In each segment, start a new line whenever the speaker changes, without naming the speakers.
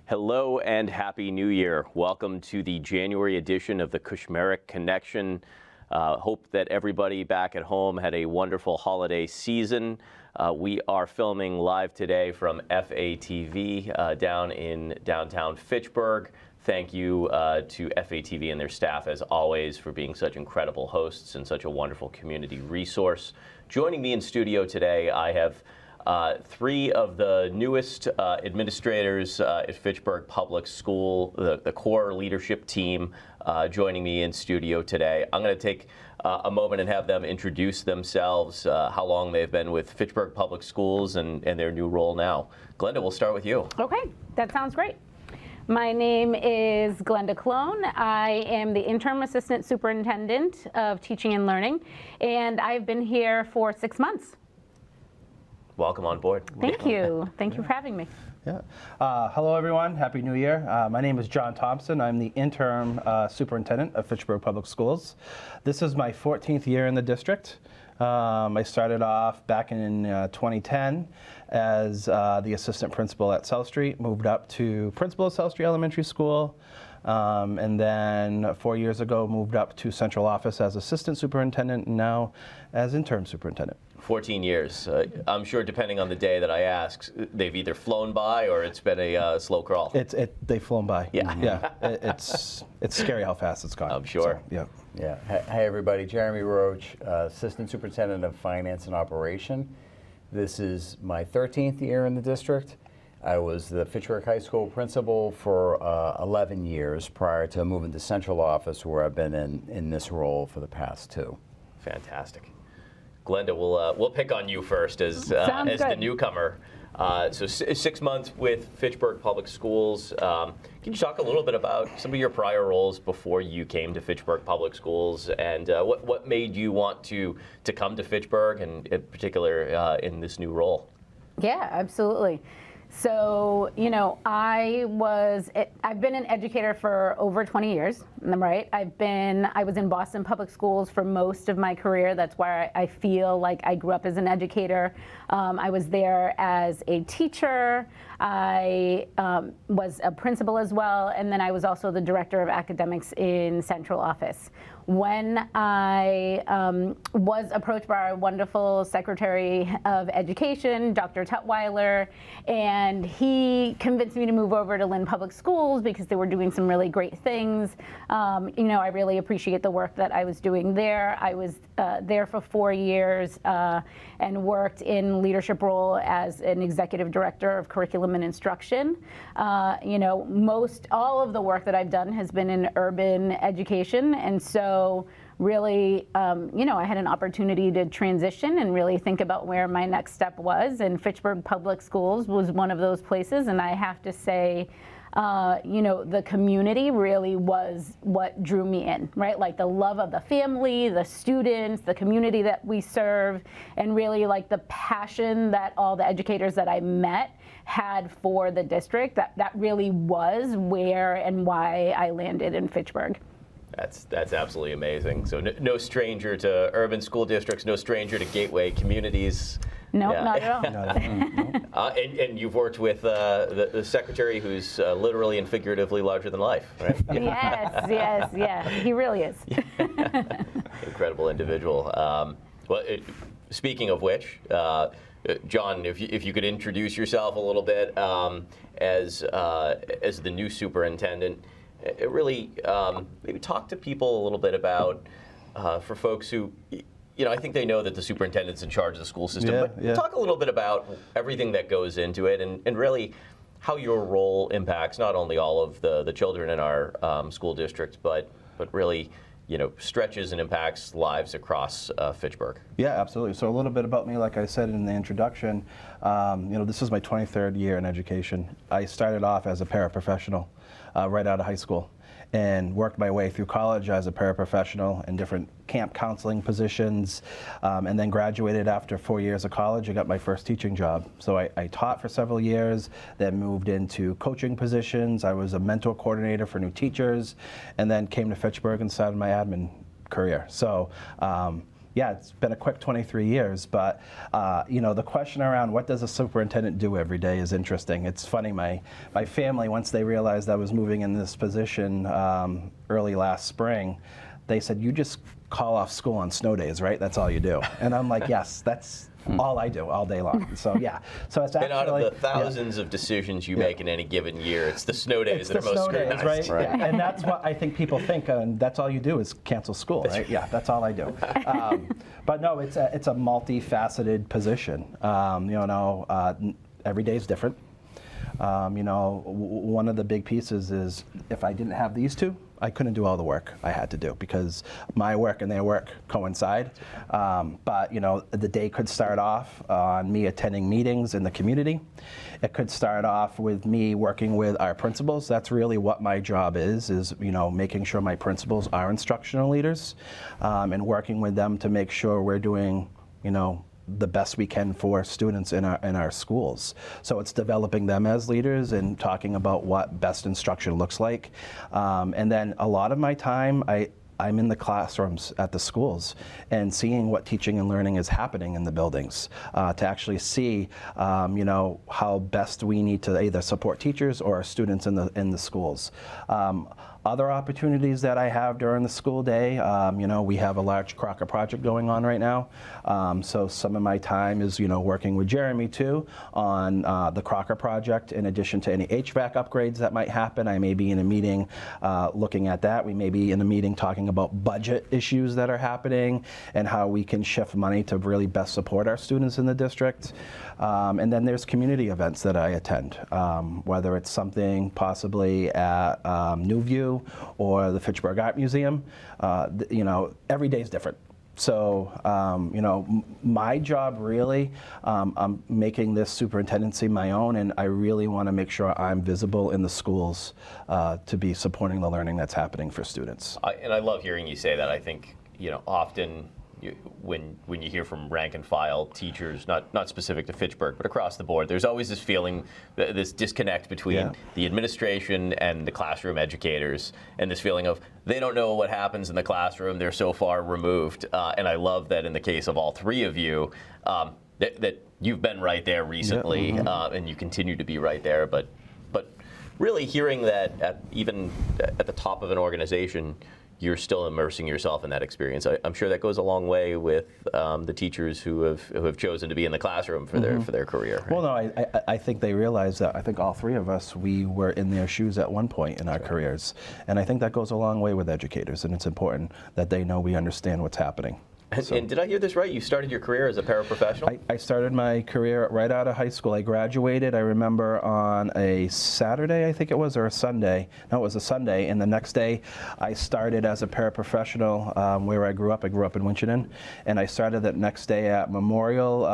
Hello and Happy New Year. Welcome to the January edition of the Kushmerek Connection. Hope that everybody back at home had a wonderful holiday season. We are filming live today from FATV down in downtown Fitchburg. Thank you to FATV and their staff, as always, for being such incredible hosts and such a wonderful community resource. Joining me in studio today, I have three of the newest administrators at Fitchburg Public School, the core leadership team, joining me in studio today. I'm going to take a moment and have them introduce themselves, how long they've been with Fitchburg Public Schools and their new role now. Glenda, we'll start with you.
Okay, that sounds great. My name is Glenda Cologne. I am the Interim Assistant Superintendent of Teaching and Learning, and I've been here for 6 months.
Welcome on board.
Thank you. Thank you for having me.
Yeah. Hello, everyone. Happy New Year. My name is John Thompson. I'm the interim superintendent of Fitchburg Public Schools. This is my 14th year in the district. I started off back in 2010 as the assistant principal at South Street, moved up to principal at South Street Elementary School, and then 4 years ago moved up to central office as assistant superintendent, and now as interim superintendent.
14 years. I'm sure, depending on the day that I ask, they've either flown by or it's been a slow crawl.
They've flown by.
Yeah.
Yeah. It's scary how fast it's gone.
I'm sure.
So, yeah.
Yeah. Hi, everybody. Jeremy Roche, Assistant Superintendent of Finance and Operation. This is my 13th year in the district. I was the Fitchburg High School principal for 11 years prior to moving to central office, where I've been in this role for the past 2.
Fantastic. Glenda, we'll pick on you first as the newcomer. So 6 months with Fitchburg Public Schools. Can you talk a little bit about some of your prior roles before you came to Fitchburg Public Schools, and what made you want to come to Fitchburg, and in particular in this new role?
Yeah, absolutely. So, you know, I've been an educator for over 20 years, right? I was in Boston Public Schools for most of my career. That's why I feel like I grew up as an educator. I was there as a teacher. I was a principal as well, and then I was also the director of academics in central office. When I was approached by our wonderful Secretary of Education, Dr. Tutwiler, and he convinced me to move over to Lynn Public Schools because they were doing some really great things. You know, I really appreciate the work that I was doing there. I was there for 4 years and worked in leadership role as an executive director of curriculum and instruction. You know, all of the work that I've done has been in urban education, and so really, you know, I had an opportunity to transition and really think about where my next step was, and Fitchburg Public Schools was one of those places. And I have to say, you know, the community really was what drew me in, right? Like the love of the family, the students, the community that we serve, and really like the passion that all the educators that I met had for the district. That really was where and why I landed in Fitchburg.
That's absolutely amazing. So no stranger to urban school districts, no stranger to gateway communities.
No,
yeah.
not at all.
And you've worked with the secretary, who's literally and figuratively larger than life, right?
Yes, yeah, he really is.
Incredible individual. Speaking of which, John, if you could introduce yourself a little bit as the new superintendent. It really maybe talk to people a little bit about, for folks who, you know, I think they know that the superintendent's in charge of the school system, but talk a little bit about everything that goes into it, and really how your role impacts not only all of the children in our school district, but really, you know, stretches and impacts lives across Fitchburg.
Yeah, absolutely. So a little bit about me, like I said in the introduction, you know, this is my 23rd year in education. I started off as a paraprofessional right out of high school, and worked my way through college as a paraprofessional in different camp counseling positions, and then graduated after 4 years of college. I got my first teaching job. So I taught for several years, then moved into coaching positions. I was a mentor coordinator for new teachers, and then came to Fitchburg and started my admin career. So yeah, it's been a quick 23 years, but you know, the question around what does a superintendent do every day is interesting. It's funny, my family, once they realized I was moving in this position early last spring, they said, you just call off school on snow days, right? That's all you do. And I'm like, yes, that's all I do all day long. So yeah, so it's actually,
and out of the thousands of decisions you make in any given year, it's the snow days that are most scrutinized.
Days, right? Yeah. And that's what I think people think, and that's all you do is cancel school, right? Yeah, that's all I do. But no, it's a multifaceted position. You know, every day is different. You know, one of the big pieces is if I didn't have these two, I couldn't do all the work I had to do because my work and their work coincide. But you know, the day could start off on me attending meetings in the community. It could start off with me working with our principals. That's really what my job is you know, making sure my principals are instructional leaders and working with them to make sure we're doing, you know, the best we can for students in our schools. So it's developing them as leaders and talking about what best instruction looks like. And then a lot of my time, I'm in the classrooms at the schools and seeing what teaching and learning is happening in the buildings to actually see, you know, how best we need to either support teachers or students in the schools. Other opportunities that I have during the school day, you know, we have a large Crocker project going on right now. So some of my time is, you know, working with Jeremy too on the Crocker project. In addition to any HVAC upgrades that might happen, I may be in a meeting looking at that. We may be in a meeting talking about budget issues that are happening and how we can shift money to really best support our students in the district. And then there's community events that I attend, whether it's something possibly at New View or the Fitchburg Art Museum. You know, every day is different. So, you know, my job really, I'm making this superintendency my own, and I really want to make sure I'm visible in the schools to be supporting the learning that's happening for students.
And I love hearing you say that. I think, you know, often when you hear from rank and file teachers, not specific to Fitchburg, but across the board, there's always this feeling, this disconnect between the administration and the classroom educators, and this feeling of they don't know what happens in the classroom, they're so far removed. And I love that in the case of all three of you, that you've been right there recently, and you continue to be right there. But really hearing that even at the top of an organization, you're still immersing yourself in that experience. I'm sure that goes a long way with the teachers who have chosen to be in the classroom for their career. Right?
Well, no, I think they realize that. I think all three of us, we were in their shoes at one point in our careers, and I think that goes a long way with educators, and it's important that they know we understand what's happening.
And did I hear this right? You started your career as a paraprofessional?
I started my career right out of high school. I graduated, I remember, on a Saturday, I think it was, or a Sunday. No, it was a Sunday. And the next day, I started as a paraprofessional where I grew up. I grew up in Winchendon. And I started that next day at Memorial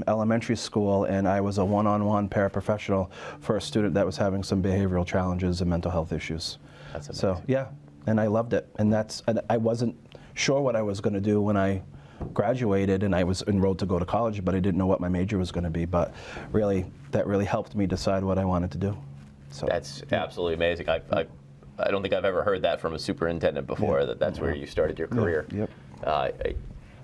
Elementary School, and I was a one-on-one paraprofessional for a student that was having some behavioral challenges and mental health issues.
That's amazing.
So, yeah, and I loved it. And I wasn't sure what I was going to do when I graduated, and I was enrolled to go to college, but I didn't know what my major was going to be. But really, that really helped me decide what I wanted to do. So
that's absolutely amazing. I don't think I've ever heard that from a superintendent before. That's where you started your career.
Yep.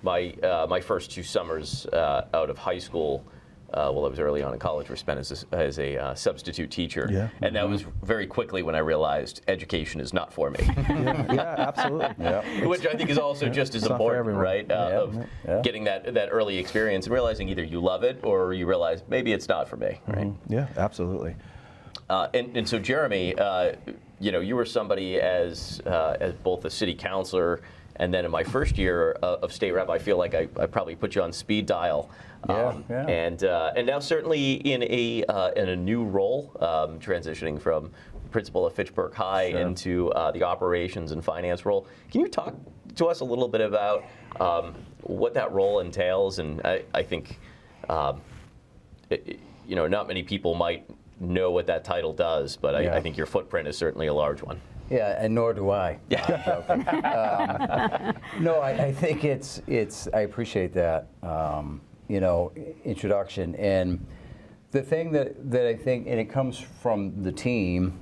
My first 2 summers out of high school, well, I was early on in college, were spent as a substitute teacher. And that was very quickly when I realized education is not for me.
Yeah, absolutely.
Which I think is also just as important, right? Of getting that early experience and realizing either you love it or you realize maybe it's not for me, right?
Yeah, absolutely.
And so, Jeremy, you know, you were somebody as both a city councilor and then in my first year of state rep, I feel like I probably put you on speed dial. And now certainly in a new role, transitioning from principal of Fitchburg High into the operations and finance role. Can you talk to us a little bit about what that role entails? And I think, you know, not many people might know what that title does, but I think your footprint is certainly a large one.
Yeah, and nor do I. No, I think it's. I appreciate that, you know, introduction. And the thing that I think, and it comes from the team,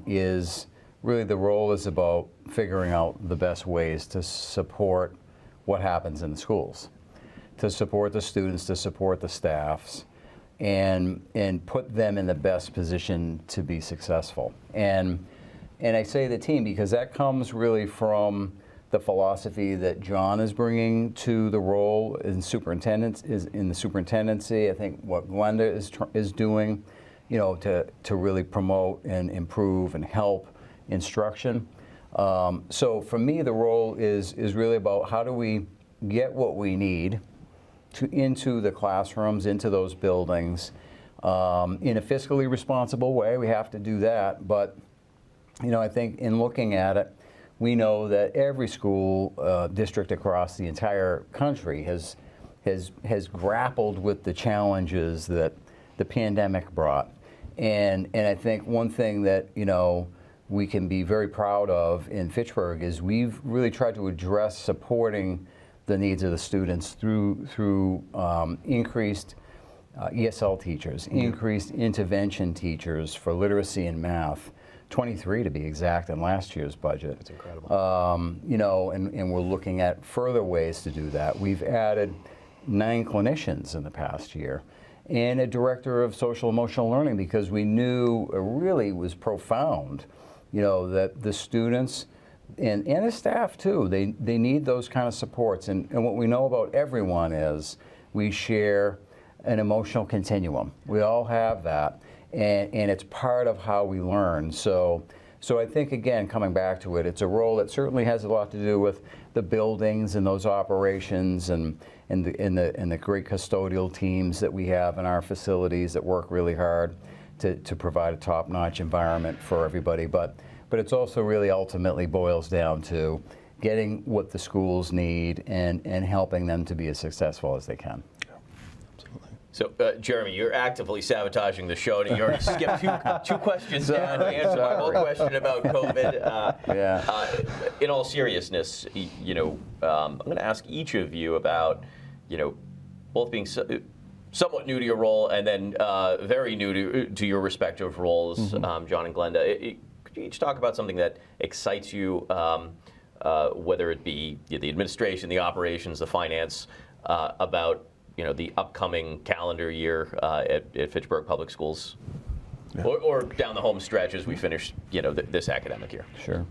is really the role is about figuring out the best ways to support what happens in the schools, to support the students, to support the staffs, and put them in the best position to be successful. And I say the team because that comes really from the philosophy that John is bringing to the role in superintendents, is in the superintendency. I think what Glenda is doing, to really promote and improve and help instruction. So for me, the role is really about how do we get what we need into the classrooms, into those buildings, in a fiscally responsible way. We have to do that, but I think in looking at it, we know that every school district across the entire country has grappled with the challenges that the pandemic brought, and I think one thing that we can be very proud of in Fitchburg is we've really tried to address supporting the needs of the students through increased ESL teachers, increased intervention teachers for literacy and math, 23 to be exact in last year's budget.
That's incredible.
And we're looking at further ways to do that. We've added 9 clinicians in the past year and a director of social emotional learning because we knew it really was profound, that the students and the staff too, they need those kind of supports. And what we know about everyone is we share an emotional continuum. We all have that. And it's part of how we learn. So I think, again, coming back to it, it's a role that certainly has a lot to do with the buildings and those operations and the great custodial teams that we have in our facilities that work really hard to provide a top-notch environment for everybody. But it's also really ultimately boils down to getting what the schools need and helping them to be as successful as they can.
So, Jeremy, you're actively sabotaging the show. You already skipped two questions down. You answered my whole question about COVID. In all seriousness, I'm going to ask each of you about, both being somewhat new to your role and then very new to your respective roles, John and Glenda. Could you each talk about something that excites you, whether it be the administration, the operations, the finance, about the upcoming calendar year at Fitchburg Public Schools, or down the home stretch as we finish, this academic year.
Sure.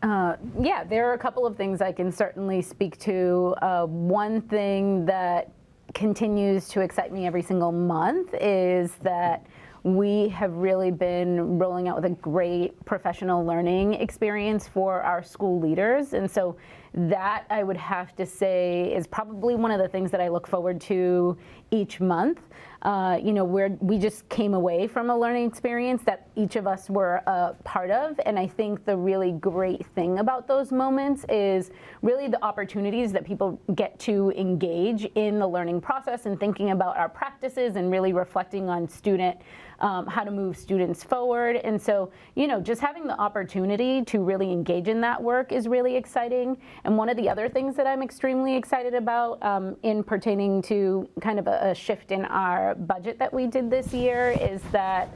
Yeah, there are a couple of things I can certainly speak to. One thing that continues to excite me every single month is that we have really been rolling out with a great professional learning experience for our school leaders. And so that, I would have to say, is probably one of the things that I look forward to each month. We just came away from a learning experience that each of us were a part of. And I think the really great thing about those moments is really the opportunities that people get to engage in the learning process and thinking about our practices and really reflecting on how to move students forward. And so, just having the opportunity to really engage in that work is really exciting. And one of the other things that I'm extremely excited about in pertaining to kind of a shift in our budget that we did this year is that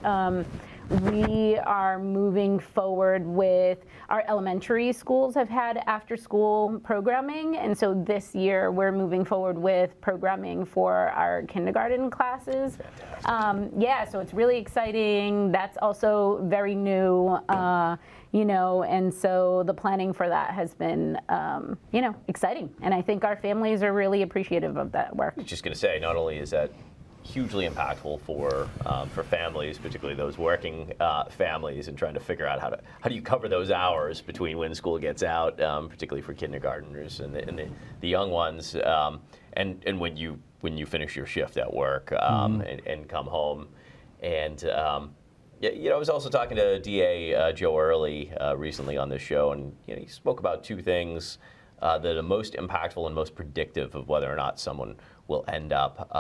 we are moving forward with our elementary schools have had after school programming, and so this year we're moving forward with programming for our kindergarten classes. So it's really exciting. That's also very new, and so the planning for that has been, exciting, and I think our families are really appreciative of that work.
I was just going to say, not only is that hugely impactful for families, particularly those working families, and trying to figure out how do you cover those hours between when school gets out, particularly for kindergartners and the young ones, and when you finish your shift at work and come home. And I was also talking to DA Joe Early recently on this show, and he spoke about two things that are most impactful and most predictive of whether or not someone will end up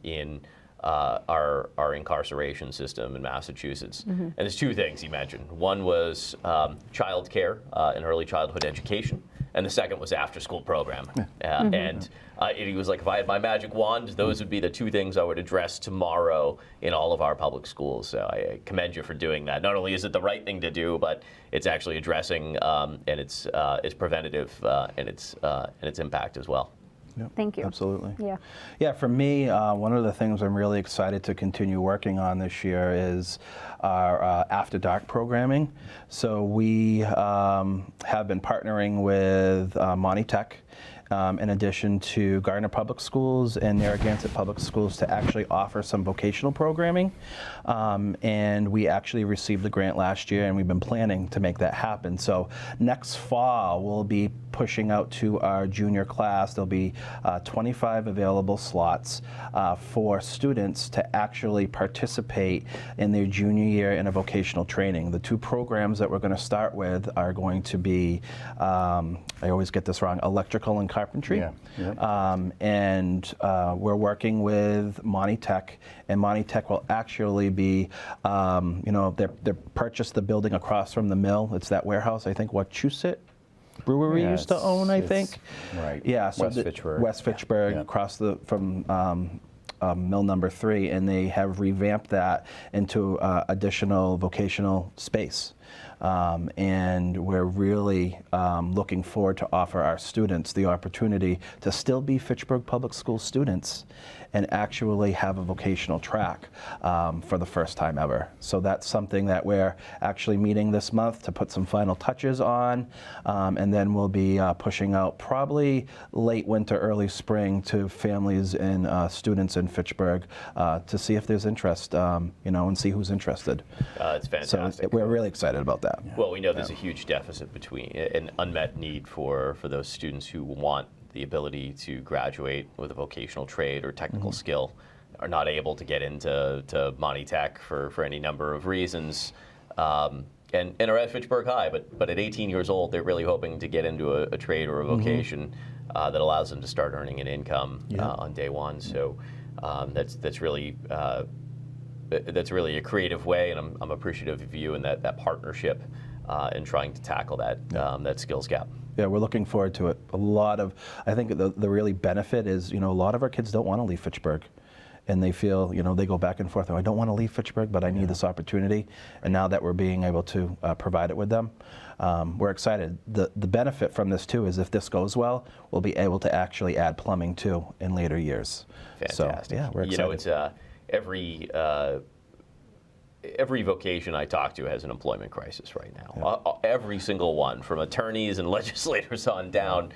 in our incarceration system in Massachusetts. And there's two things he mentioned. One was child care and early childhood education, and the second was after-school program. And he was like, if I had my magic wand, those would be the two things I would address tomorrow in all of our public schools. So I commend you for doing that. Not only is it the right thing to do, but it's actually addressing and it's preventative in its impact as well.
Yep,
Thank you.
Absolutely.
Yeah.
Yeah, for me, one of the things I'm really excited to continue working on this year is our After Dark programming. So we have been partnering with Monty Tech, in addition to Gardner Public Schools and Narragansett Public Schools, to actually offer some vocational programming. And we actually received the grant last year, and we've been planning to make that happen. So next fall, we'll be pushing out to our junior class. There'll be 25 available slots for students to actually participate in their junior year in a vocational training. The two programs that we're going to start with are going to be, I always get this wrong, electrical and carpentry.
Yeah. Yep.
And we're working with Monty Tech, and Monty Tech will actually be, they purchased the building across from the mill. It's that warehouse, I think, Wachusett Brewery used to own, I think.
Right.
Yeah. So
West Fitchburg.
West Fitchburg,
Yeah.
across from mill number 3, and they have revamped that into additional vocational space. And we're really looking forward to offer our students the opportunity to still be Fitchburg Public School students and actually have a vocational track for the first time ever. So that's something that we're actually meeting this month to put some final touches on, and then we'll be pushing out probably late winter, early spring to families and students in Fitchburg to see if there's interest, and see who's interested.
It's fantastic.
So we're really excited about that.
Well, we know there's a huge deficit between an unmet need for those students who want the ability to graduate with a vocational trade or technical skill, are not able to get into Monty Tech for any number of reasons, and are at Fitchburg High, but at 18 years old, they're really hoping to get into a trade or a vocation that allows them to start earning an income on day one. So that's really a creative way, and I'm appreciative of you and that partnership in trying to tackle that skills gap.
Yeah, we're looking forward to it. I think the really benefit is, a lot of our kids don't want to leave Fitchburg. And they feel, they go back and forth, I don't want to leave Fitchburg, but I need this opportunity. And now that we're being able to provide it with them, we're excited. The benefit from this, too, is if this goes well, we'll be able to actually add plumbing, too, in later years.
Fantastic.
So, yeah, we're excited.
It's every vocation I talk to has an employment crisis right now.
Yeah.
Every single one, from attorneys and legislators on down,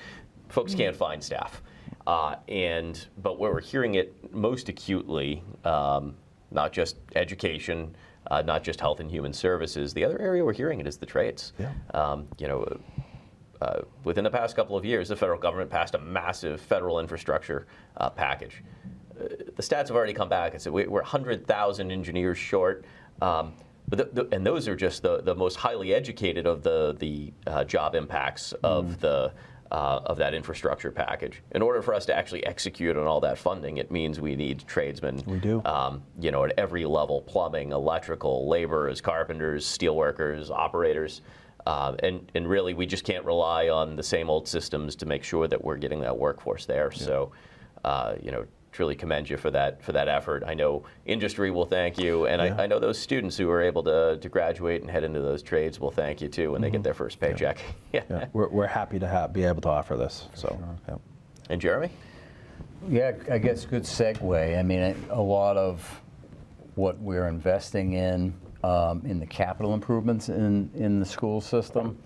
folks can't find staff. But where we're hearing it most acutely, not just education, not just health and human services, the other area we're hearing it is the trades.
Yeah.
Within the past couple of years, the federal government passed a massive federal infrastructure package. The stats have already come back and said we're 100,000 engineers short. And those are just the most highly educated of the job impacts of that infrastructure package. In order for us to actually execute on all that funding, it means we need tradesmen.
We do.
At every level: plumbing, electrical, laborers, carpenters, steelworkers, operators. And really, we just can't rely on the same old systems to make sure that we're getting that workforce there. Yeah. So, truly commend you for that effort. I know industry will thank you, and I know those students who are able to graduate and head into those trades will thank you too when they get their first paycheck.
Yeah. We're happy to be able to offer this. So, yeah.
And Jeremy?
Yeah, I guess good segue. I mean, a lot of what we're investing in the capital improvements in the school system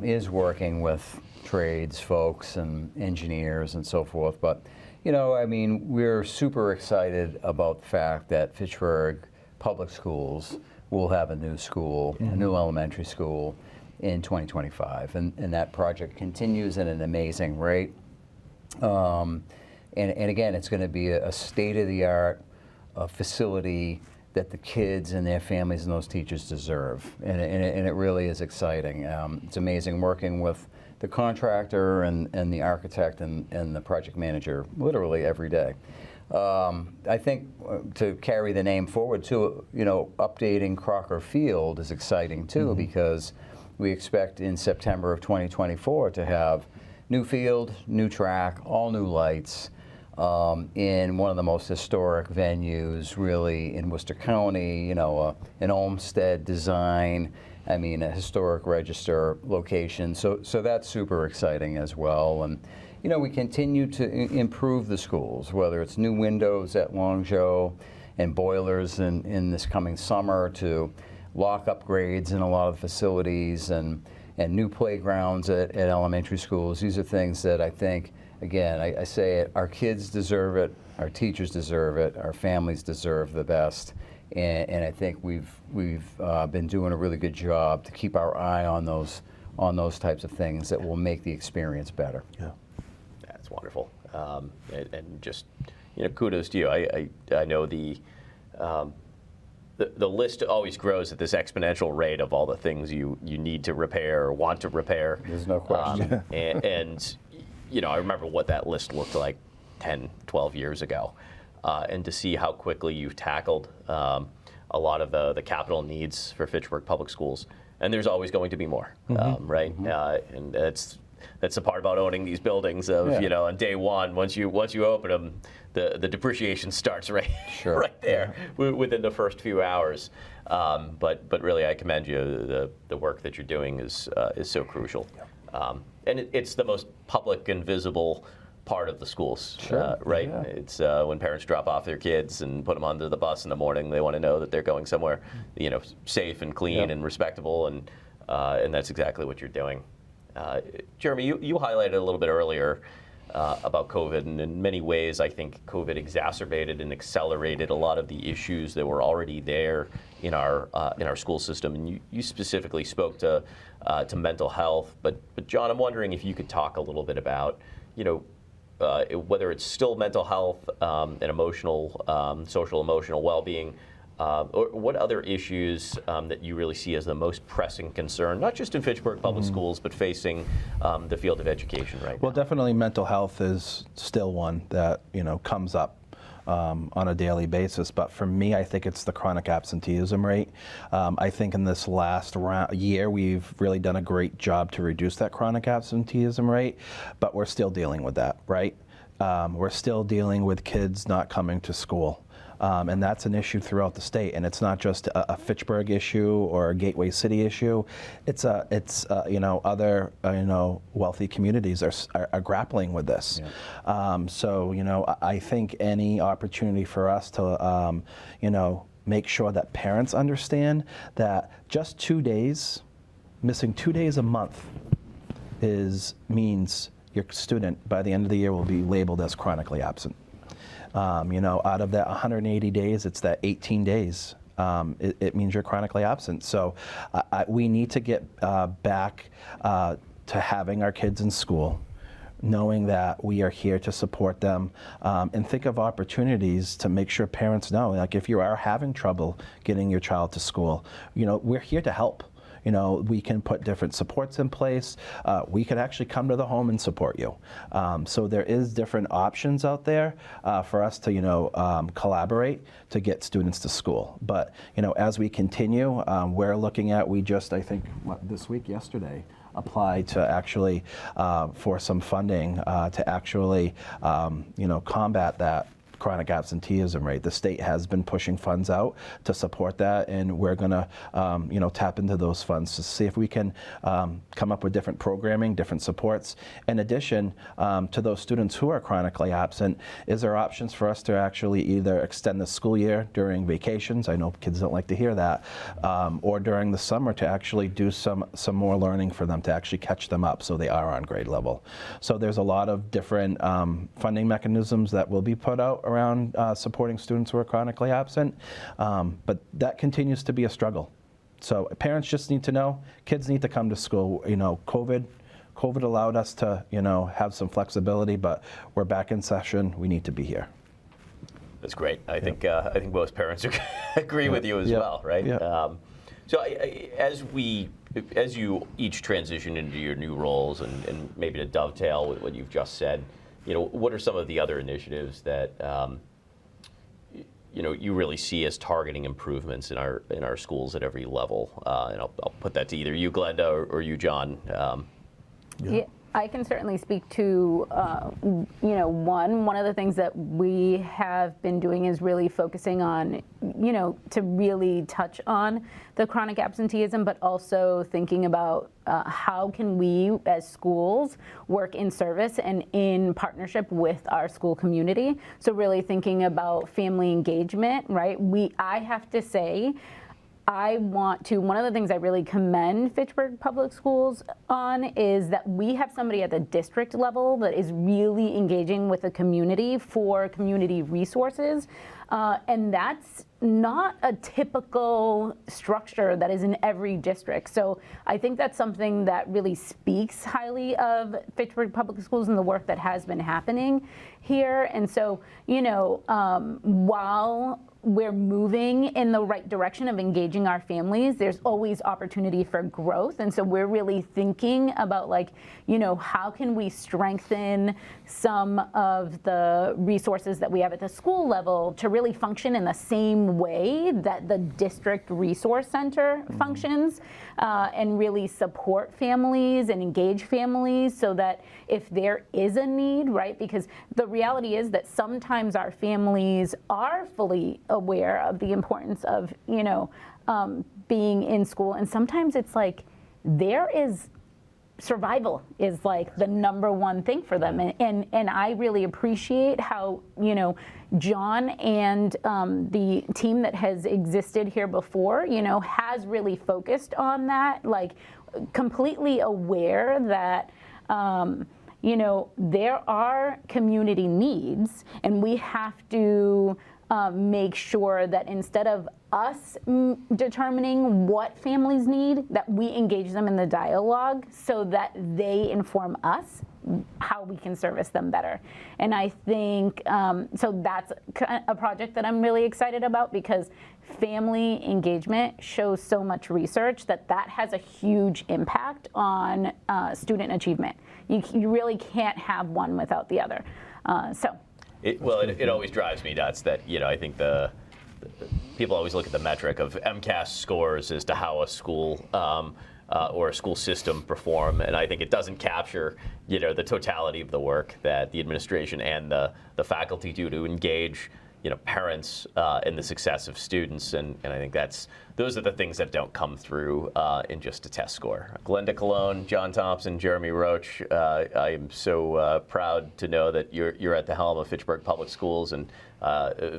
is working with trades folks and engineers and so forth. But we're super excited about the fact that Fitchburg Public Schools will have a new school, a new elementary school in 2025. And that project continues at an amazing rate. And again, it's going to be a state-of-the-art facility that the kids and their families and those teachers deserve. And it really is exciting. It's amazing working with the contractor and the architect and the project manager literally every day. I think to carry the name forward too, updating Crocker Field is exciting too, because we expect in September of 2024 to have new field, new track, all new lights, in one of the most historic venues really in Worcester County, an Olmsted design, a historic register location. So that's super exciting as well. And you know, we continue to improve the schools, whether it's new windows at Longjo and boilers in this coming summer, to lock upgrades in a lot of facilities, and new playgrounds at elementary schools. These are things that I think, again, I say it, our kids deserve it, our teachers deserve it, our families deserve the best. And I think we've been doing a really good job to keep our eye on those types of things that will make the experience better.
Yeah.
That's wonderful. And just, you know, kudos to you. I know the list always grows at this exponential rate of all the things you need to repair or want to repair.
There's no question.
And you know, I remember what that list looked like 10, 12 years ago. And to see how quickly you've tackled a lot of the capital needs for Fitchburg Public Schools. And there's always going to be more, right? And that's the part about owning these buildings of, you know, on day one, once you open them, the depreciation starts right there within the first few hours. But really, I commend you. The work that you're doing is so crucial. And it's the most public and visible part of the schools, right? Yeah. It's when parents drop off their kids and put them onto the bus in the morning, they want to know that they're going somewhere, you know, safe and clean and respectable, and that's exactly what you're doing. Jeremy, you highlighted a little bit earlier about COVID, and in many ways, I think COVID exacerbated and accelerated a lot of the issues that were already there in our school system. And you specifically spoke to mental health, but John, I'm wondering if you could talk a little bit about, you know, whether it's still mental health and emotional, social emotional well-being, or what other issues that you really see as the most pressing concern, not just in Fitchburg Public Schools, but facing the field of education right now?
Well, definitely mental health is still one that, you know, comes up on a daily basis. But for me, I think it's the chronic absenteeism rate. I think in this last year, we've really done a great job to reduce that chronic absenteeism rate, but we're still dealing with that, right? We're still dealing with kids not coming to school. And that's an issue throughout the state, and it's not just a Fitchburg issue or a Gateway City issue. It's you know, other you know, wealthy communities are grappling with this. Yeah. So you know, I think any opportunity for us to you know, make sure that parents understand that just 2 days, missing 2 days a month, means your student by the end of the year will be labeled as chronically absent. You know, out of that 180 days, it's that 18 days. It means you're chronically absent. So we need to get back to having our kids in school, knowing that we are here to support them, and think of opportunities to make sure parents know, like if you are having trouble getting your child to school, you know, we're here to help. You know, we can put different supports in place. We could actually come to the home and support you. So there is different options out there for us to, you know, collaborate to get students to school. But, you know, as we continue, we're looking at, we just, I think, yesterday, applied to actually for some funding to actually, you know, combat that chronic absenteeism rate. The state has been pushing funds out to support that, and we're going to you know, tap into those funds to see if we can come up with different programming, different supports. In addition to those students who are chronically absent, is there options for us to actually either extend the school year during vacations? I know kids don't like to hear that, or during the summer to actually do some more learning for them to actually catch them up so they are on grade level. So there's a lot of different funding mechanisms that will be put out around supporting students who are chronically absent, but that continues to be a struggle. So parents just need to know, kids need to come to school. You know, COVID allowed us to, you know, have some flexibility, but we're back in session. We need to be here.
That's great. I think most parents agree with you as well, right?
Yeah.
So as you each transition into your new roles, and maybe to dovetail with what you've just said, you know, what are some of the other initiatives that you know, you really see as targeting improvements in our schools at every level? And I'll put that to either you, Glenda, or you, John.
I can certainly speak to, one of the things that we have been doing is really focusing on, to really touch on the chronic absenteeism, but also thinking about how can we as schools work in service and in partnership with our school community. So really thinking about family engagement, right? I have to say, one of the things I really commend Fitchburg Public Schools on is that we have somebody at the district level that is really engaging with the community for community resources. And that's not a typical structure that is in every district. So I think that's something that really speaks highly of Fitchburg Public Schools and the work that has been happening here. And so, while we're moving in the right direction of engaging our families, there's always opportunity for growth. And so we're really thinking about how can we strengthen some of the resources that we have at the school level to really function in the same way that the district resource center functions, and really support families and engage families so that if there is a need, right? Because the reality is that sometimes our families are fully aware of the importance of, being in school. And sometimes it's like survival is like the number one thing for them. And I really appreciate how, John and the team that has existed here before, has really focused on that, completely aware that, there are community needs, and we have to make sure that instead of us determining what families need, that we engage them in the dialogue so that they inform us how we can service them better. And I think, so that's a project that I'm really excited about, because family engagement shows so much research that has a huge impact on student achievement. You really can't have one without the other.
It always drives me nuts that, I think people always look at the metric of MCAS scores as to how a school or a school system perform, and I think it doesn't capture, the totality of the work that the administration and the faculty do to engage, parents in the success of students, and I think those are the things that don't come through in just a test score. Glenda Cologne, John Thompson, Jeremy Roche, I am so proud to know that you're at the helm of Fitchburg Public Schools, and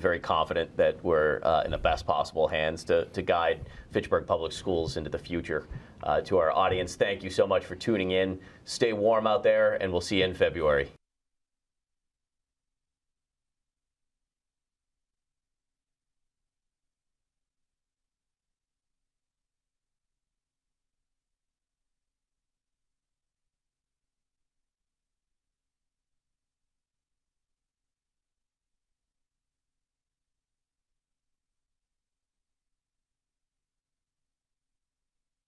very confident that we're in the best possible hands to guide Fitchburg Public Schools into the future. To our audience, thank you so much for tuning in. Stay warm out there, and we'll see you in February.